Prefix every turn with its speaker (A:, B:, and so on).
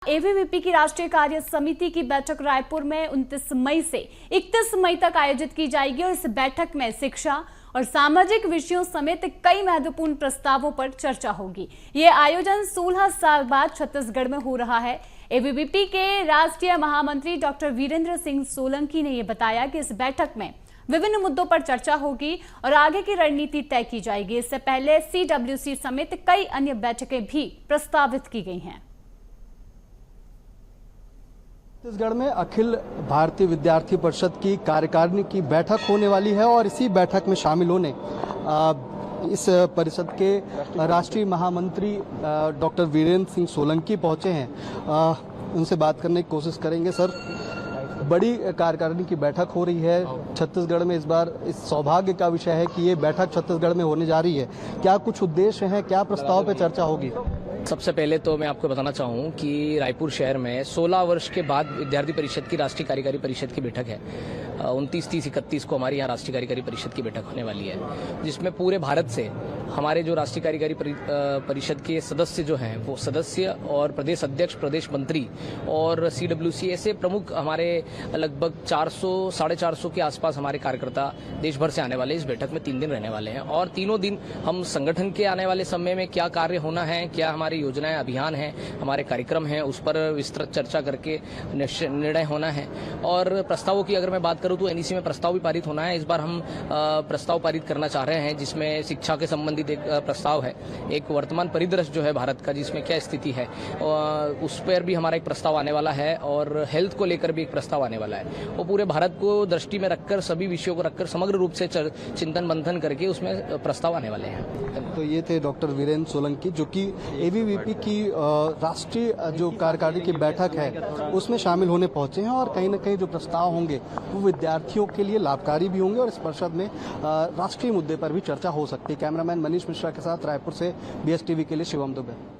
A: ABVP की राष्ट्रीय कार्य समिति की बैठक रायपुर में 29 मई से 31 मई तक आयोजित की जाएगी और इस बैठक में शिक्षा और सामाजिक विषयों समेत कई महत्वपूर्ण प्रस्तावों पर चर्चा होगी। ये आयोजन 16 साल बाद छत्तीसगढ़ में हो रहा है। एबीवीपी के राष्ट्रीय महामंत्री डॉक्टर वीरेंद्र सिंह सोलंकी ने यह बताया कि इस बैठक में विभिन्न मुद्दों पर चर्चा होगी और आगे की रणनीति तय की जाएगी। इससे पहले CWC समेत कई अन्य बैठकें भी प्रस्तावित की गई हैं।
B: छत्तीसगढ़ में अखिल भारतीय विद्यार्थी परिषद की कार्यकारिणी की बैठक होने वाली है और इसी बैठक में शामिल होने इस परिषद के राष्ट्रीय महामंत्री डॉक्टर वीरेंद्र सिंह सोलंकी पहुंचे हैं। उनसे बात करने की कोशिश करेंगे। सर, बड़ी कार्यकारिणी की बैठक हो रही है छत्तीसगढ़ में। इस बार इस सौभाग्य का विषय है कि ये बैठक छत्तीसगढ़ में होने जा रही है। क्या कुछ उद्देश्य हैं, क्या प्रस्ताव पे चर्चा होगी?
C: सबसे पहले तो मैं आपको बताना चाहूँ कि रायपुर शहर में 16 वर्ष के बाद विद्यार्थी परिषद की राष्ट्रीय कार्यकारी परिषद की बैठक है। 29, 30, 31 को हमारी यहाँ राष्ट्रीय कार्यकारी परिषद की बैठक होने वाली है, जिसमें पूरे भारत से हमारे जो राष्ट्रीय कार्यकारी परिषद के सदस्य जो हैं वो सदस्य और प्रदेश अध्यक्ष, प्रदेश मंत्री और CWC ऐसे प्रमुख हमारे लगभग 400, 450 के आसपास हमारे कार्यकर्ता देश भर से आने वाले इस बैठक में 3 दिन रहने वाले हैं। और तीनों दिन हम संगठन के आने वाले समय में क्या कार्य होना है, क्या हमारी योजनाएं, अभियान हैं, हमारे कार्यक्रम हैं, उस पर विस्तृत चर्चा करके निर्णय होना है। और प्रस्तावों की अगर मैं बात करूं तो NEC में प्रस्ताव भी पारित होना है। इस बार हम प्रस्ताव पारित करना चाह रहे हैं जिसमें शिक्षा के संबंधित एक प्रस्ताव है, एक वर्तमान परिदृश्य जो है भारत का जिसमें क्या स्थिति है उस पर भी हमारा एक प्रस्ताव आने वाला है और हेल्थ को लेकर भी एक प्रस्ताव आने वाला है। वो पूरे भारत को दृष्टि में रखकर, सभी विषयों को रखकर समग्र रूप से चिंतन मंथन करके उसमें प्रस्ताव आने वाले हैं।
B: तो ये थे डॉक्टर वीरेंद्र सोलंकी जो कि एबीवीपी की राष्ट्रीय जो कार्यकारिणी की बैठक है उसमें शामिल होने पहुंचे हैं और कहीं न कहीं जो प्रस्ताव होंगे वो विद्यार्थियों के लिए लाभकारी भी होंगे और इस परिषद में राष्ट्रीय मुद्दे पर भी चर्चा हो सकती है। कैमरामैन मनीष मिश्रा के साथ रायपुर से BSTV के लिए शिवम दुबे।